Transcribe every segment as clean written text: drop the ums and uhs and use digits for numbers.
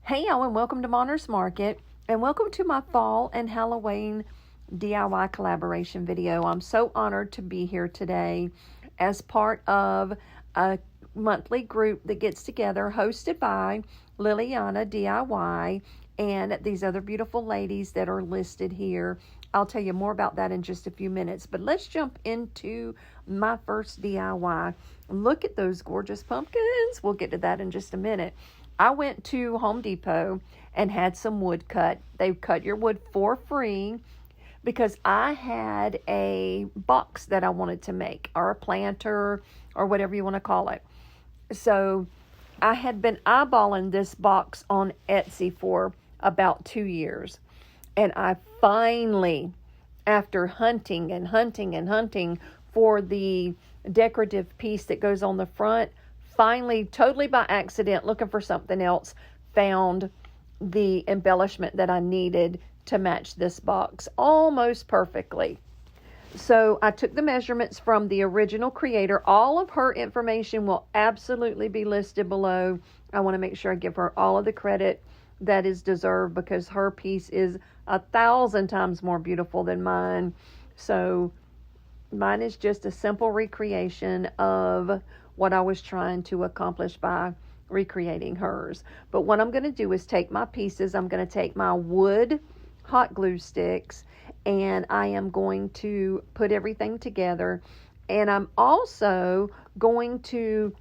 Hey y'all, and welcome to Monner's Market, and welcome to my fall and Halloween DIY collaboration video. I'm so honored to be here today as part of a monthly group that gets together hosted by Liliana DIY and these other beautiful ladies that are listed here. I'll tell you more about that in just a few minutes, but let's jump into my first DIY. Look at those gorgeous pumpkins. We'll get to that in just a minute. I went to Home Depot and had some wood cut. They cut your wood for free because I had a box that I wanted to make, or a planter, or whatever you want to call it. So I had been eyeballing this box on Etsy for about 2 years. And I finally, after hunting and hunting and hunting for the decorative piece that goes on the front, finally, totally by accident, looking for something else, found the embellishment that I needed to match this box almost perfectly. So I took the measurements from the original creator. All of her information will absolutely be listed below. I want to make sure I give her all of the credit that is deserved because her piece is 1,000 times more beautiful than mine. So mine is just a simple recreation of what I was trying to accomplish by recreating hers. But what I'm going to do is take my pieces. I'm going to take my wood hot glue sticks, and I am going to put everything together. And I'm also going to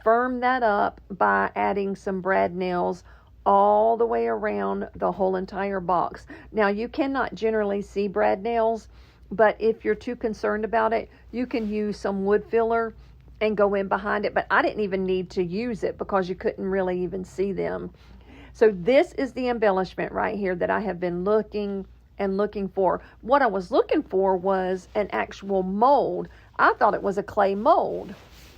firm that up by adding some brad nails all the way around the whole entire box. Now, you cannot generally see brad nails, but if you're too concerned about it, you can use some wood filler and go in behind it. But I didn't even need to use it because you couldn't really even see them. So this is the embellishment right here that I have been looking and looking for. What I was looking for was an actual mold. I thought it was a clay mold.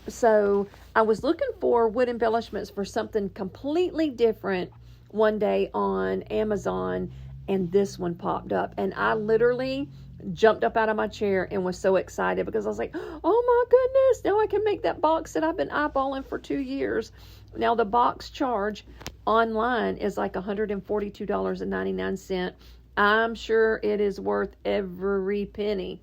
So I was looking for wood embellishments for something completely different one day on Amazon, and this one popped up. And I literally jumped up out of my chair and was so excited because I was like, oh my goodness, now I can make that box that I've been eyeballing for 2 years. Now the box charge online is like $142.99. I'm sure it is worth every penny,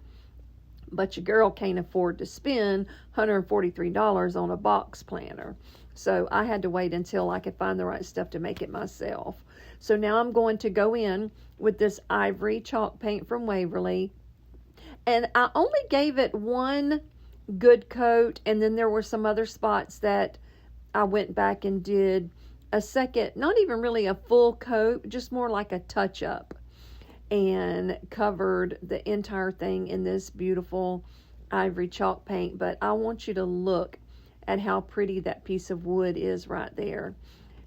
but your girl can't afford to spend $143 on a box planner. So I had to wait until I could find the right stuff to make it myself. So now I'm going to go in with this ivory chalk paint from Waverly. And I only gave it one good coat, and then there were some other spots that I went back and did a second, not even really a full coat, just more like a touch-up, and covered the entire thing in this beautiful ivory chalk paint. But I want you to look at how pretty that piece of wood is right there.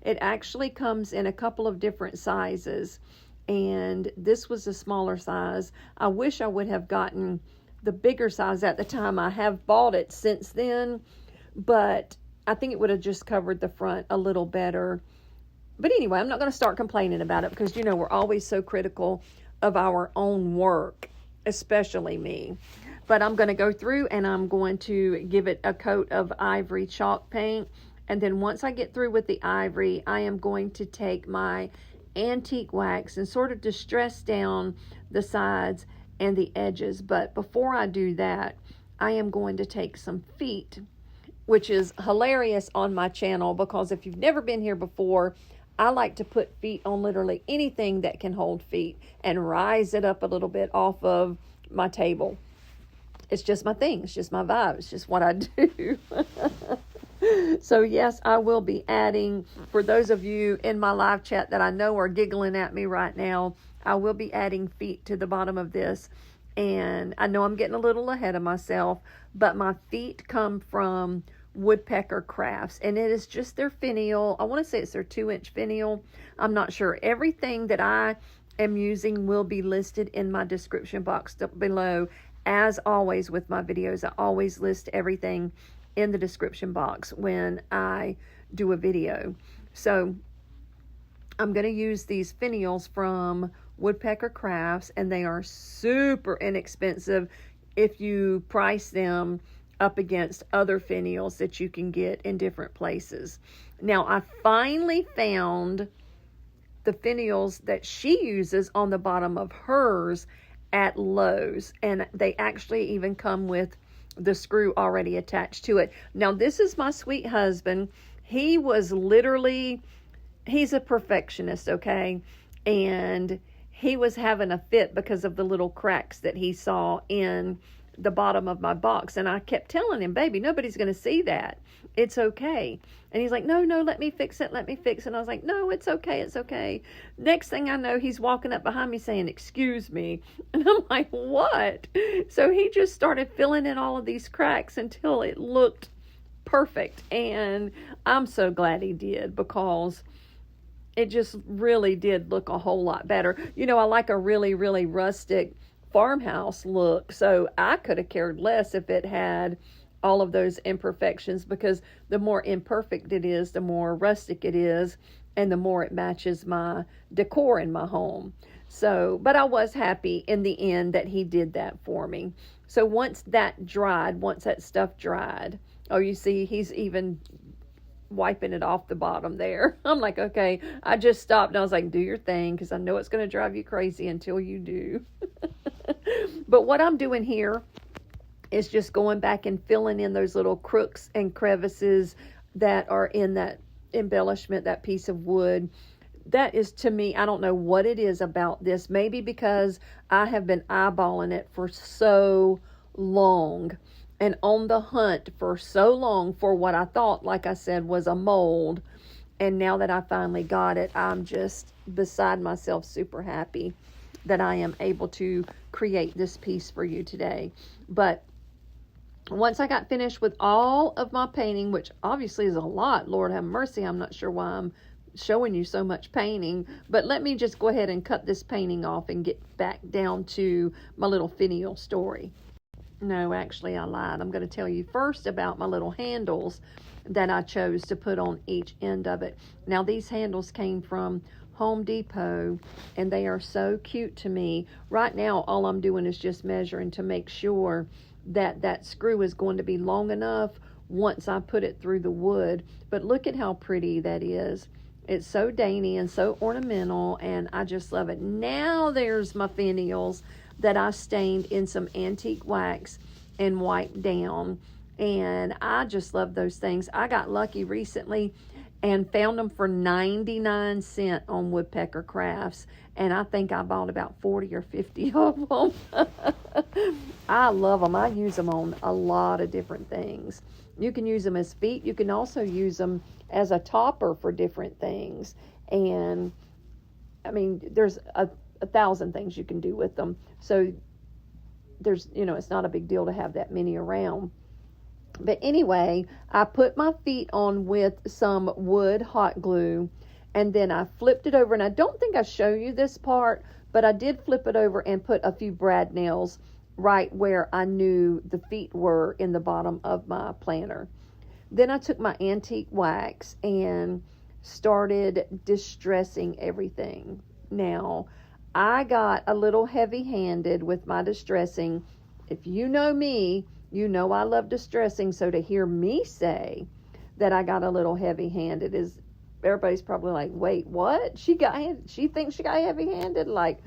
It actually comes in a couple of different sizes, and this was a smaller size. I wish I would have gotten the bigger size at the time. I have bought it since then, but I think it would have just covered the front a little better. But anyway, I'm not going to start complaining about it because, you know, we're always so critical of our own work, especially me. But I'm going to go through and I'm going to give it a coat of ivory chalk paint. And then once I get through with the ivory, I am going to take my antique wax and sort of distress down the sides and the edges. But before I do that, I am going to take some feet, which is hilarious on my channel because if you've never been here before, I like to put feet on literally anything that can hold feet and rise it up a little bit off of my table. It's just my thing. It's just my vibe. It's just what I do. So yes, I will be adding, for those of you in my live chat that I know are giggling at me right now, I will be adding feet to the bottom of this. And I know I'm getting a little ahead of myself, but my feet come from Woodpecker Crafts, and it is just their finial. I want to say it's their 2-inch finial. I'm not sure. Everything that I am using will be listed in my description box below. As always with my videos, I always list everything in the description box when I do a video. So I'm going to use these finials from Woodpecker Crafts, and they are super inexpensive if you price them up against other finials that you can get in different places. Now, I finally found the finials that she uses on the bottom of hers at Lowe's, and they actually even come with the screw already attached to it. Now, this is my sweet husband. He was literally, he's a perfectionist, okay? And he was having a fit because of the little cracks that he saw in the bottom of my box. And I kept telling him, baby, nobody's going to see that. It's okay. And he's like, no, let me fix it. Let me fix it. And I was like, no, it's okay. It's okay. Next thing I know, he's walking up behind me saying, excuse me. And I'm like, what? So he just started filling in all of these cracks until it looked perfect. And I'm so glad he did, because it just really did look a whole lot better. You know, I like a really, really rustic farmhouse look, so I could have cared less if it had all of those imperfections, because the more imperfect it is, the more rustic it is, and the more it matches my decor in my home. So, but I was happy in the end that he did that for me. So once that stuff dried, oh, you see, he's even wiping it off the bottom there. I'm like, okay, I just stopped and I was like, do your thing, because I know it's going to drive you crazy until you do. But what I'm doing here is just going back and filling in those little crooks and crevices that are in that embellishment, that piece of wood. That is, to me, I don't know what it is about this. Maybe because I have been eyeballing it for so long and on the hunt for so long for what I thought, like I said, was a mold. And now that I finally got it, I'm just beside myself, super happy that I am able to create this piece for you today. But once I got finished with all of my painting, which obviously is a lot, Lord have mercy, I'm not sure why I'm showing you so much painting, but let me just go ahead and cut this painting off and get back down to my little finial story. No, actually I lied. I'm going to tell you first about my little handles that I chose to put on each end of it. Now, these handles came from Home Depot, and they are so cute to me. Right now, all I'm doing is just measuring to make sure that that screw is going to be long enough once I put it through the wood. But look at how pretty that is. It's so dainty and so ornamental, and I just love it. Now there's my finials that I stained in some antique wax and wiped down, and I just love those things. I got lucky recently and found them for 99 cents on Woodpecker Crafts, and I think I bought about 40 or 50 of them. I love them. I use them on a lot of different things. You can use them as feet. You can also use them as a topper for different things. And I mean, there's a thousand things you can do with them. So there's, it's not a big deal to have that many around. But anyway, I put my feet on with some wood hot glue, and then I flipped it over. And I don't think I show you this part, but I did flip it over and put a few brad nails right where I knew the feet were in the bottom of my planter. Then I took my antique wax and started distressing everything. Now, I got a little heavy-handed with my distressing. If you know me, you know I love distressing, so to hear me say that I got a little heavy-handed is, everybody's probably like, wait, what? She thinks she got heavy-handed? Like,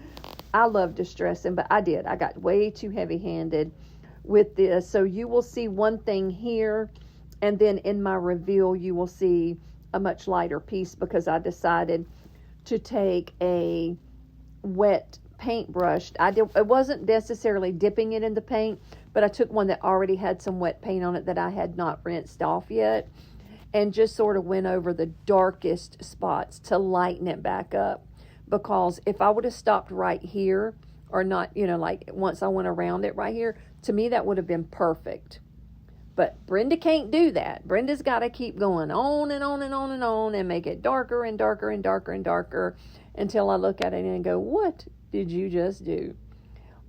I love distressing, but I did. I got way too heavy-handed with this. So you will see one thing here, and then in my reveal, you will see a much lighter piece, because I decided to take a wet paintbrush. It wasn't necessarily dipping it in the paint, but I took one that already had some wet paint on it that I had not rinsed off yet, and just sort of went over the darkest spots to lighten it back up. Because if I would have stopped right here, or not, like once I went around it right here, to me that would have been perfect. But Brenda can't do that. Brenda's got to keep going on and on and on and on and make it darker and darker and darker and darker until I look at it and go, what did you just do?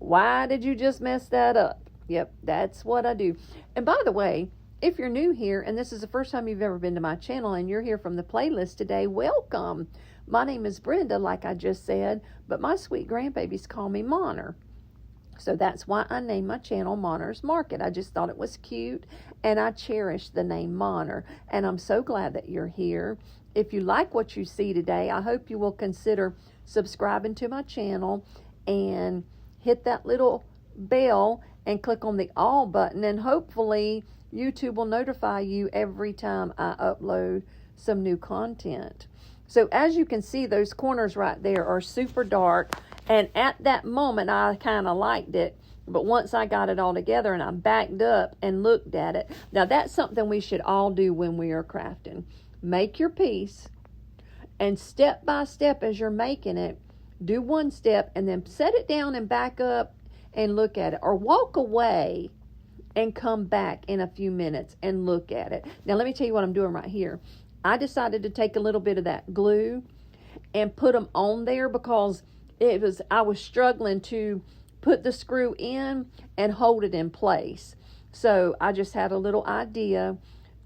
Why did you just mess that up? Yep, that's what I do. And by the way, if you're new here and this is the first time you've ever been to my channel and you're here from the playlist today, welcome. My name is Brenda, like I just said, but my sweet grandbabies call me Monner. So that's why I named my channel Monner's Market. I just thought it was cute, and I cherish the name Monner, and I'm so glad that you're here. If you like what you see today, I hope you will consider subscribing to my channel and hit that little bell and click on the all button, and hopefully YouTube will notify you every time I upload some new content. So as you can see, those corners right there are super dark, and at that moment I kind of liked it, but once I got it all together and I backed up and looked at it, now that's something we should all do when we are crafting. Make your piece, and step by step as you're making it, do one step and then set it down and back up and look at it, or walk away and come back in a few minutes and look at it. Now let me tell you what I'm doing right here. I decided to take a little bit of that glue and put them on there because I was struggling to put the screw in and hold it in place. So I just had a little idea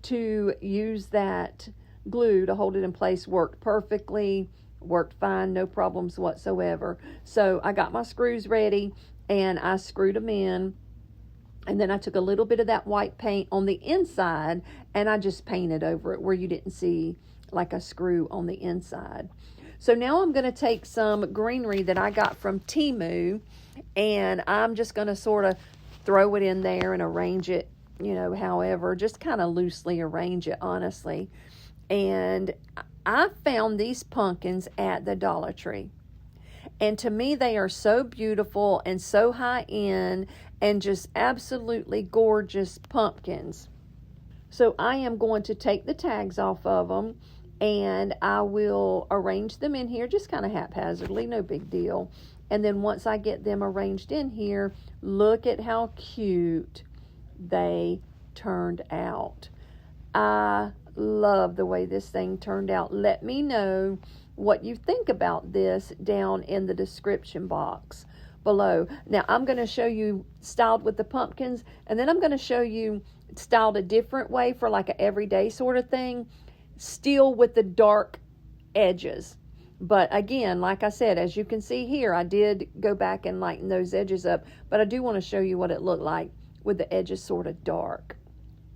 to use that glue to hold it in place. Worked perfectly, worked fine, no problems whatsoever. So I got my screws ready and I screwed them in. And then I took a little bit of that white paint on the inside and I just painted over it where you didn't see like a screw on the inside. So now I'm going to take some greenery that I got from Temu, and I'm just going to sort of throw it in there and arrange it, however, just kind of loosely arrange it, honestly. And I found these pumpkins at the Dollar Tree. And to me, they are so beautiful and so high-end and just absolutely gorgeous pumpkins. So I am going to take the tags off of them, and I will arrange them in here just kind of haphazardly, no big deal. And then once I get them arranged in here, look at how cute they turned out. I love the way this thing turned out. Let me know what you think about this down in the description box below. Now I'm going to show you styled with the pumpkins, and then I'm going to show you styled a different way for like an everyday sort of thing, still with the dark edges. But again, like I said, as you can see here, I did go back and lighten those edges up, but I do want to show you what it looked like with the edges sort of dark.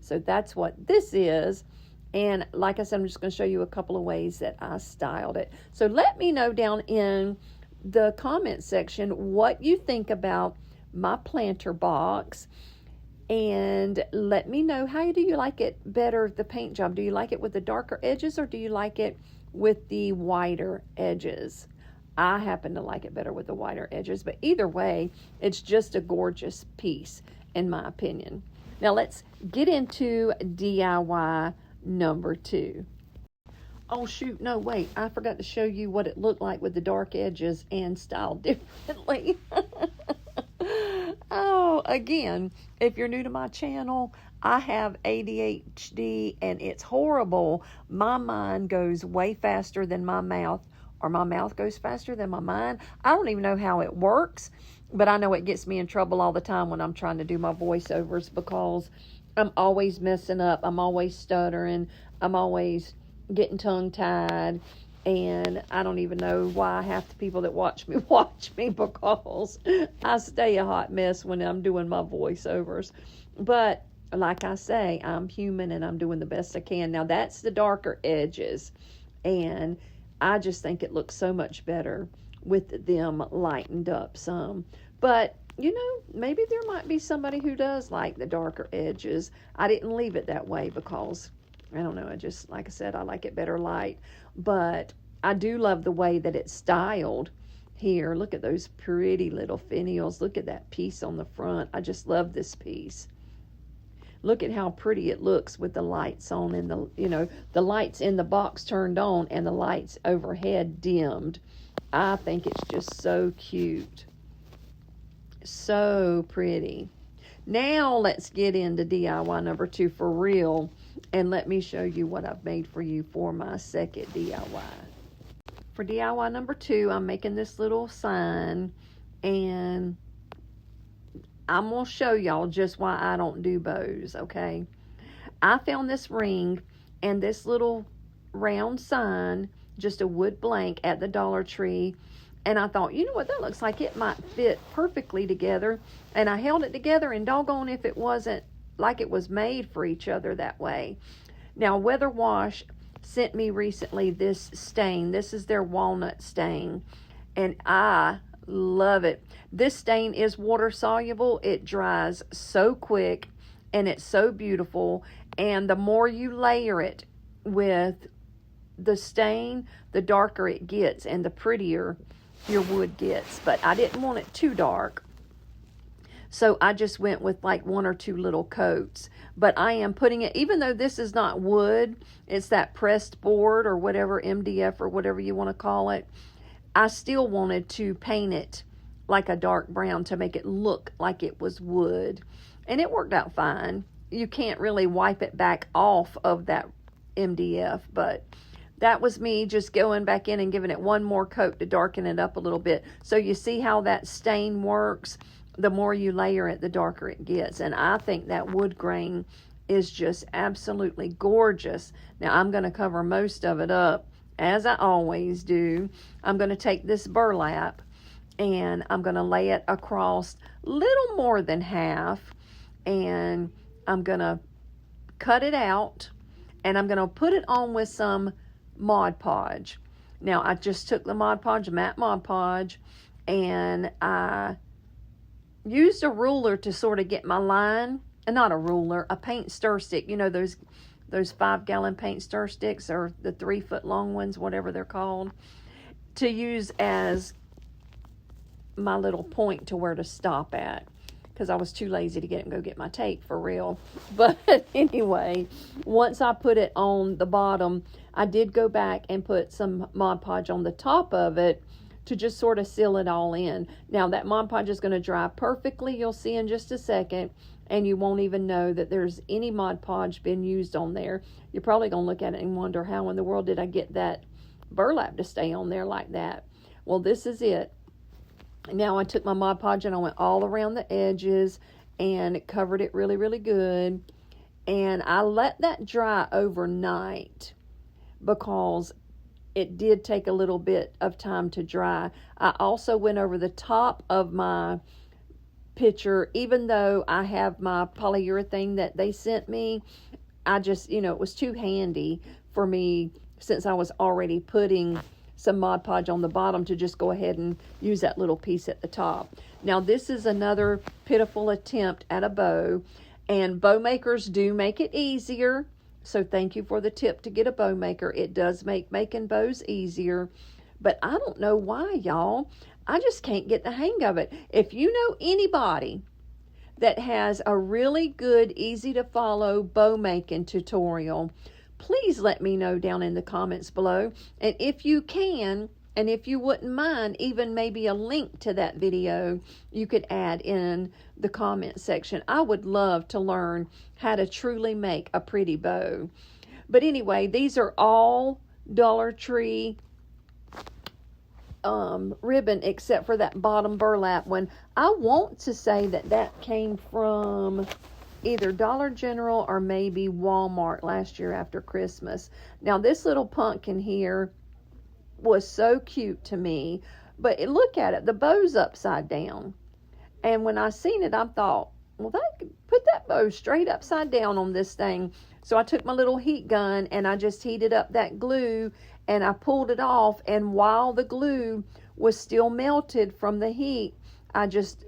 So that's what this is. And like I said, I'm just going to show you a couple of ways that I styled it. So let me know down in the comment section what you think about my planter box. And let me know, how do you like it better, the paint job? Do you like it with the darker edges, or do you like it with the whiter edges? I happen to like it better with the whiter edges, but either way, it's just a gorgeous piece in my opinion. Now let's get into DIY number 2. Oh shoot, no wait, I forgot to show you what it looked like with the dark edges and styled differently. Oh, again, if you're new to my channel, I have ADHD and it's horrible. My mind goes way faster than my mouth, or my mouth goes faster than my mind. I don't even know how it works, but I know it gets me in trouble all the time when I'm trying to do my voiceovers because I'm always messing up. I'm always stuttering. I'm always getting tongue-tied. And I don't even know why half the people that watch me because I stay a hot mess when I'm doing my voiceovers. But like I say, I'm human and I'm doing the best I can. Now that's the darker edges. And I just think it looks so much better with them lightened up some. But maybe there might be somebody who does like the darker edges. I didn't leave it that way because, I don't know, I just, like I said, I like it better light. But I do love the way that it's styled here. Look at those pretty little finials. Look at that piece on the front. I just love this piece. Look at how pretty it looks with the lights on and the lights in the box turned on and the lights overhead dimmed. I think it's just so cute. So pretty. Now let's get into DIY number 2 for real, and let me show you what I've made for you for my second DIY. For DIY number 2, I'm making this little sign, and I'm going to show y'all just why I don't do bows, okay? I found this ring and this little round sign, just a wood blank at the Dollar Tree, and I thought, you know what, that looks like it might fit perfectly together. And I held it together, and doggone if it wasn't like it was made for each other that way. Now, Weather Wash sent me recently this stain. This is their walnut stain, and I love it. This stain is water soluble. It dries so quick, and it's so beautiful. And the more you layer it with the stain, the darker it gets and the prettier your wood gets. But I didn't want it too dark, so I just went with like 1 or 2 little coats. But I am putting it, even though this is not wood, it's that pressed board or whatever, MDF or whatever you want to call it, I still wanted to paint it like a dark brown to make it look like it was wood. And it worked out fine. You can't really wipe it back off of that MDF, but that was me just going back in and giving it one more coat to darken it up a little bit. So you see how that stain works? The more you layer it, the darker it gets. And I think that wood grain is just absolutely gorgeous. Now I'm going to cover most of it up, as I always do. I'm going to take this burlap and I'm going to lay it across little more than half, and I'm going to cut it out, and I'm going to put it on with some Mod Podge. Now I just took the Mod Podge, matte Mod Podge, and I used a ruler to sort of get my line, and not a ruler, a paint stir stick. You know those 5-gallon paint stir sticks, or the 3-foot long ones, whatever they're called, to use as my little point to where to stop at, because I was too lazy to get and go get my tape for real. But anyway, once I put it on the bottom, I did go back and put some Mod Podge on the top of it to just sort of seal it all in. Now that Mod Podge is going to dry perfectly, you'll see in just a second, and you won't even know that there's any Mod Podge been used on there. You're probably going to look at it and wonder, how in the world did I get that burlap to stay on there like that? Well, this is it. Now I took my Mod Podge and I went all around the edges and covered it really, really good. And I let that dry overnight because it did take a little bit of time to dry. I also went over the top of my picture, even though I have my polyurethane that they sent me. I just, it was too handy for me, since I was already putting some Mod Podge on the bottom, to just go ahead and use that little piece at the top. Now this is another pitiful attempt at a bow, and bow makers do make it easier. So thank you for the tip to get a bow maker. It does make making bows easier, but I don't know why, y'all. I just can't get the hang of it. If you know anybody that has a really good, easy to follow bow making tutorial, please let me know down in the comments below. And if you can, and if you wouldn't mind, even maybe a link to that video you could add in the comment section. I would love to learn how to truly make a pretty bow. But anyway, these are all Dollar Tree ribbon, except for that bottom burlap one. I want to say that came from either Dollar General or maybe Walmart last year after Christmas. Now this little pumpkin here was so cute to me, but look at it, the bow's upside down. And when I seen it, I thought, well, put that bow straight upside down on this thing. So I took my little heat gun and I just heated up that glue, and I pulled it off, and while the glue was still melted from the heat, I just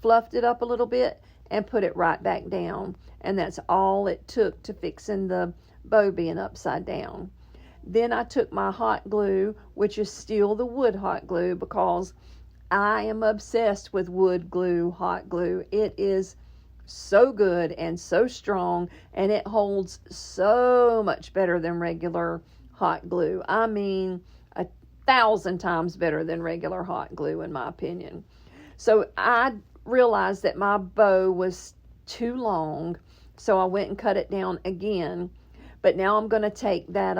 fluffed it up a little bit and put it right back down. And that's all it took to fixing the bow being upside down. Then I took my hot glue, which is still the wood hot glue, because I am obsessed with wood glue, hot glue. It is so good and so strong, and it holds so much better than regular hot glue. I mean, 1,000 times better than regular hot glue, in my opinion. So I realized that my bow was too long, so I went and cut it down again. But now I'm going to take that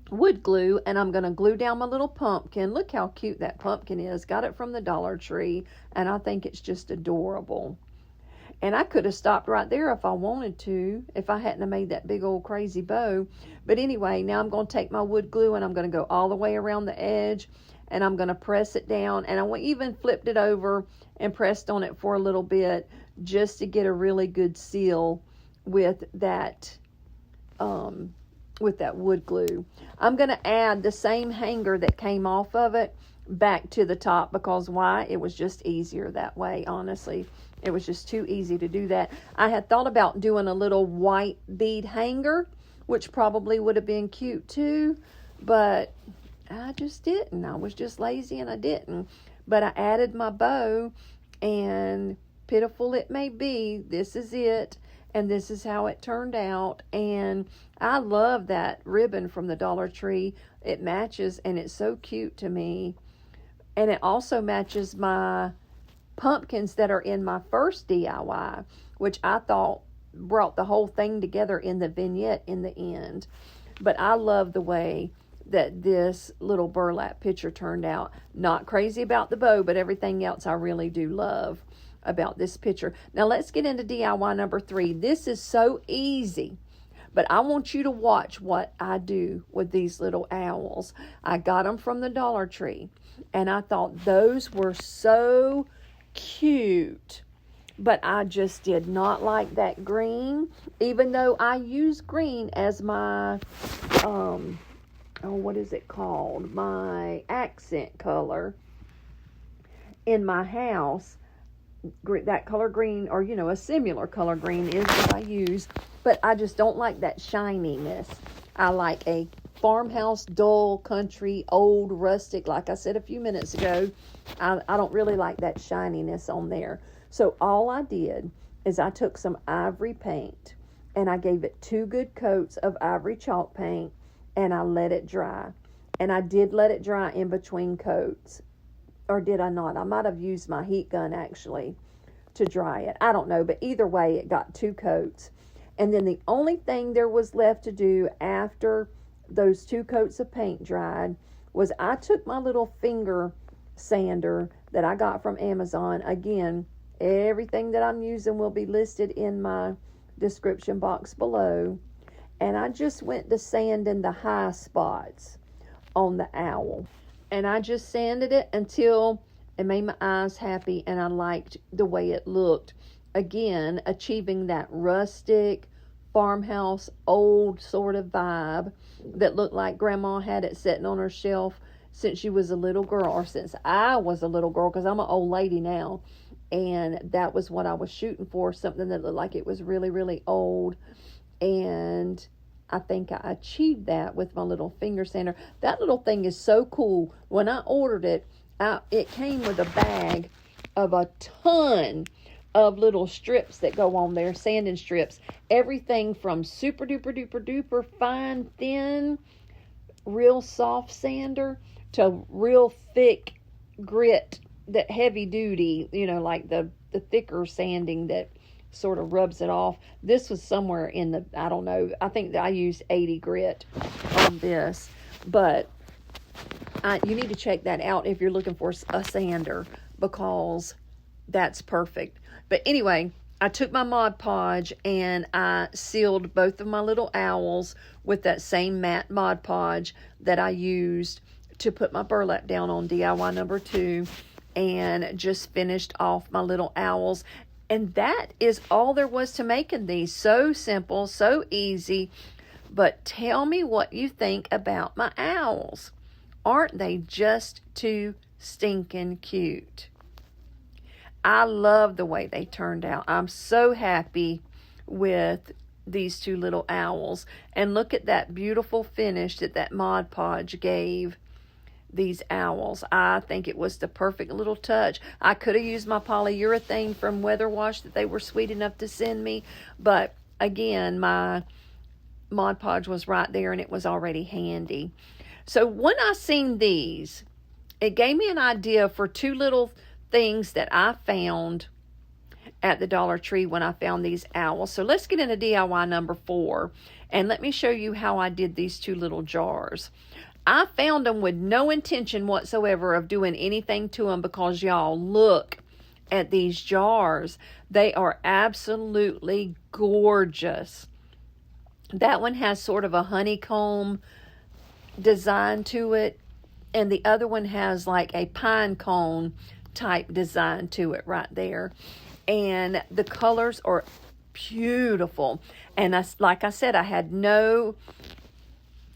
wood glue, and I'm going to glue down my little pumpkin. Look how cute that pumpkin is. Got it from the Dollar Tree, and I think it's just adorable. And I could have stopped right there if I wanted to, if I hadn't have made that big old crazy bow. But anyway, now I'm going to take my wood glue, and I'm going to go all the way around the edge, and I'm going to press it down. And I even flipped it over and pressed on it for a little bit, just to get a really good seal with that wood glue. I'm going to add the same hanger that came off of it back to the top, because why? It was just easier that way, honestly. It was just too easy to do that. I had thought about doing a little white bead hanger, which probably would have been cute too, but I just didn't. I was just lazy and I didn't. But I added my bow, and pitiful it may be, this is it, and this is how it turned out. And I love that ribbon from the Dollar Tree. It matches, and it's so cute to me. And it also matches my pumpkins that are in my first DIY, which I thought brought the whole thing together in the vignette in the end. But I love the way that this little burlap picture turned out. Not crazy about the bow, but everything else I really do love about this picture. Now let's get into DIY number 3. This is so easy, but I want you to watch what I do with these little owls. I got them from the Dollar Tree, and I thought those were so cute, but I just did not like that green, even though I use green as my what is it called, my accent color in my house. That color green, or a similar color green, is what I use, but I just don't like that shininess. I like a farmhouse, dull, country, old, rustic, like I said a few minutes ago. I don't really like that shininess on there. So all I did is I took some ivory paint, and I gave it 2 good coats of ivory chalk paint, and I let it dry. And I did let it dry in between coats. Or did I not? I might have used my heat gun actually to dry it. I don't know, but either way, it got 2 coats. And then the only thing there was left to do after those 2 coats of paint dried was I took my little finger sander that I got from Amazon. Again, everything that I'm using will be listed in my description box below. And I just went to sanding the high spots on the owl. And I just sanded it until it made my eyes happy, and I liked the way it looked. Again, achieving that rustic, farmhouse, old sort of vibe that looked like Grandma had it sitting on her shelf since she was a little girl, or since I was a little girl, because I'm an old lady now. And that was what I was shooting for, something that looked like it was really, really old. And I think I achieved that with my little finger sander. That little thing is so cool. When I ordered it, it came with a bag of a ton of little strips that go on there, sanding strips. Everything from super duper duper duper fine, thin, real soft sander to real thick grit, that heavy duty, like the thicker sanding that sort of rubs it off. This was somewhere in the, I don't know, I think that I used 80 grit on this, but you need to check that out if you're looking for a sander, because that's perfect. But anyway, I took my Mod Podge and I sealed both of my little owls with that same matte Mod Podge that I used to put my burlap down on DIY number 2, and just finished off my little owls. And that is all there was to making these. So simple, so easy. But tell me what you think about my owls. Aren't they just too stinking cute? I love the way they turned out. I'm so happy with these 2 little owls. And look at that beautiful finish that Mod Podge gave these owls. I think it was the perfect little touch. I could have used my polyurethane from Weather Wash that they were sweet enough to send me, but again, my Mod Podge was right there and it was already handy. So when I seen these, it gave me an idea for 2 little things that I found at the Dollar Tree when I found these owls. So let's get into DIY number 4, and let me show you how I did these 2 little jars. I found them with no intention whatsoever of doing anything to them, because y'all, look at these jars. They are absolutely gorgeous. That one has sort of a honeycomb design to it, and the other one has like a pine cone type design to it right there. and the colors are beautiful. And like I said, I had no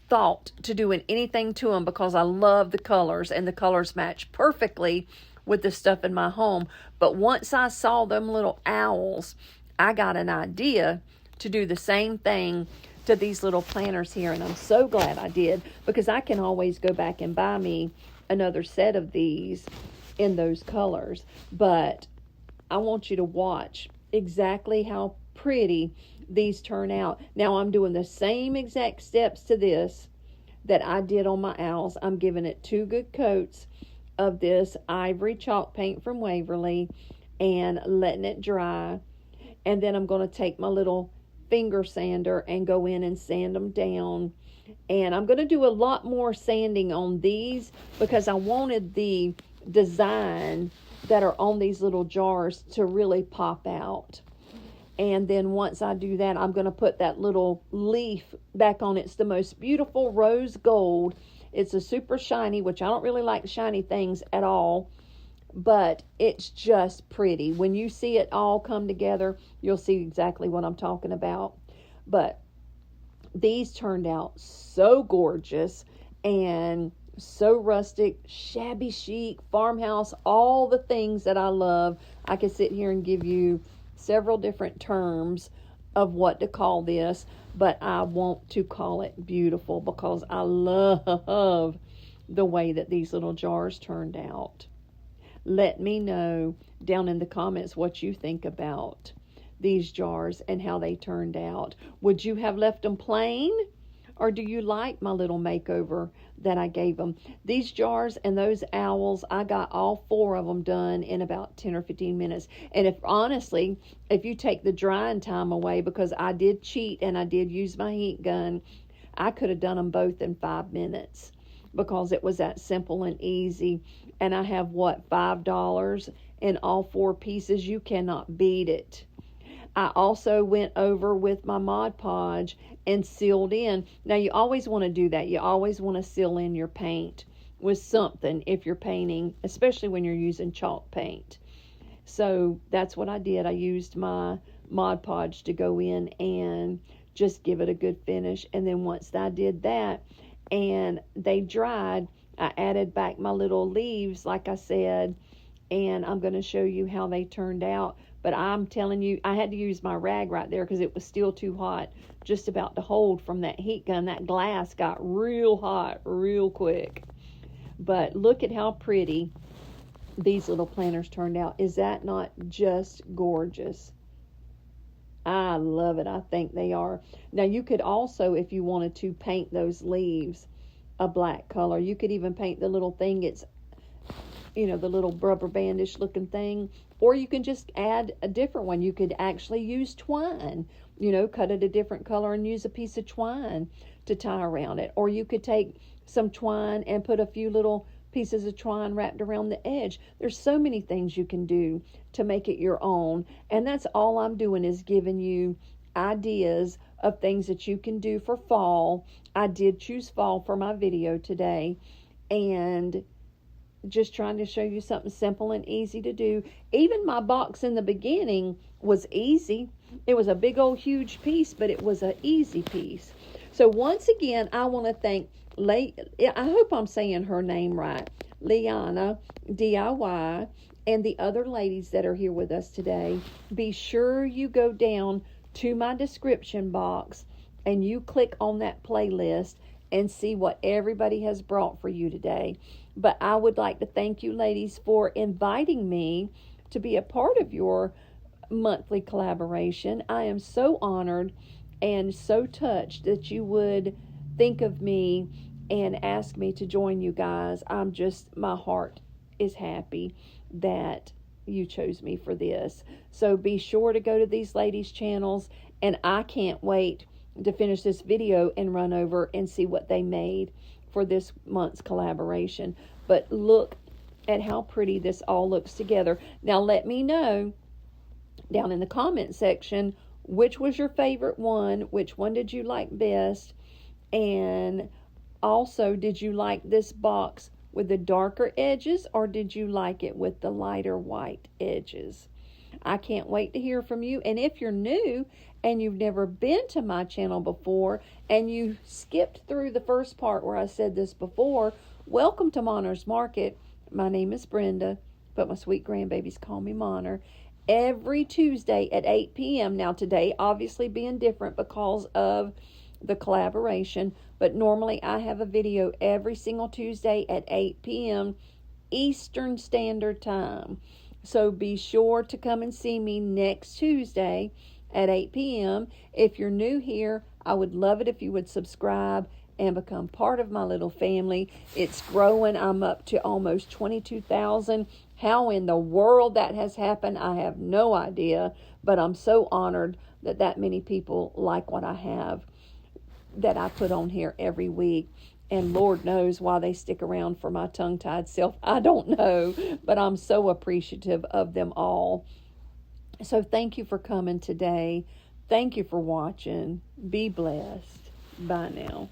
thought to doing anything to them because I love the colors, and the colors match perfectly with the stuff in my home. But once I saw them little owls, I got an idea to do the same thing to these little planters here, and I'm so glad I did, because I can always go back and buy me another set of these in those colors. But I want you to watch exactly how pretty these turn out. Now I'm doing the same exact steps to this that I did on my owls. I'm giving it 2 good coats of this ivory chalk paint from Waverly and letting it dry. And then I'm going to take my little finger sander and go in and sand them down. And I'm going to do a lot more sanding on these because I wanted the design that are on these little jars to really pop out. And then once I do that, I'm going to put that little leaf back on. It's the most beautiful rose gold. It's a super shiny, which I don't really like shiny things at all, but it's just pretty. When you see it all come together, you'll see exactly what I'm talking about. But these turned out so gorgeous and so rustic, shabby chic, farmhouse, all the things that I love. I could sit here and give you several different terms of what to call this, but I want to call it beautiful because I love the way that these little jars turned out. Let me know down in the comments what you think about these jars and how they turned out. Would you have left them plain, or do you like my little makeover that I gave them? These jars and those owls, I got all 4 of them done in about 10 or 15 minutes. And if you take the drying time away, because I did cheat and I did use my heat gun, I could have done them both in 5 minutes because it was that simple and easy. And I have, $5 in all 4 pieces. You cannot beat it. I also went over with my Mod Podge and sealed in. Now, you always want to do that. You always want to seal in your paint with something if you're painting, especially when you're using chalk paint. So that's what I did. I used my Mod Podge to go in and just give it a good finish. And then once I did that and they dried, I added back my little leaves, like I said, and I'm going to show you how they turned out. But I'm telling you, I had to use my rag right there because it was still too hot, just about to hold from that heat gun. That glass got real hot real quick. But look at how pretty these little planters turned out. Is that not just gorgeous? I love it. I think they are. Now, you could also, if you wanted to, paint those leaves a black color. You could even paint the little thing. It's, the little rubber bandish looking thing. Or you can just add a different one. You could actually use twine, cut it a different color and use a piece of twine to tie around it. Or you could take some twine and put a few little pieces of twine wrapped around the edge. There's so many things you can do to make it your own. And that's all I'm doing, is giving you ideas of things that you can do for fall. I did choose fall for my video today, and just trying to show you something simple and easy to do. Even my box in the beginning was easy. It was a big old huge piece, but it was an easy piece. So once again, I want to thank I hope I'm saying her name right, Liana DIY, and the other ladies that are here with us today. Be sure you go down to my description box and you click on that playlist and see what everybody has brought for you today. But I would like to thank you ladies for inviting me to be a part of your monthly collaboration. I am so honored and so touched that you would think of me and ask me to join you guys. My heart is happy that you chose me for this. So be sure to go to these ladies' channels, and I can't wait to finish this video and run over and see what they made for this month's collaboration. But look at how pretty this all looks together. Now let me know down in the comment section which was your favorite one, which one did you like best, and also, did you like this box with the darker edges, or did you like it with the lighter white edges? I can't wait to hear from you. And if you're new and you've never been to my channel before and you skipped through the first part where I said this before, welcome to Monner's Market. My name is Brenda, but my sweet grandbabies call me Monner. Every Tuesday at 8 p.m. Now today obviously being different because of the collaboration, but normally I have a video every single Tuesday at 8 p.m. Eastern Standard Time. So be sure to come and see me next Tuesday at 8 p.m. If you're new here, I would love it if you would subscribe and become part of my little family. It's growing. I'm up to almost 22,000. How in the world that has happened, I have no idea, but I'm so honored that that many people like what I have, that I put on here every week. And Lord knows why they stick around for my tongue-tied self. I don't know, but I'm so appreciative of them all. So thank you for coming today. Thank you for watching. Be blessed. Bye now.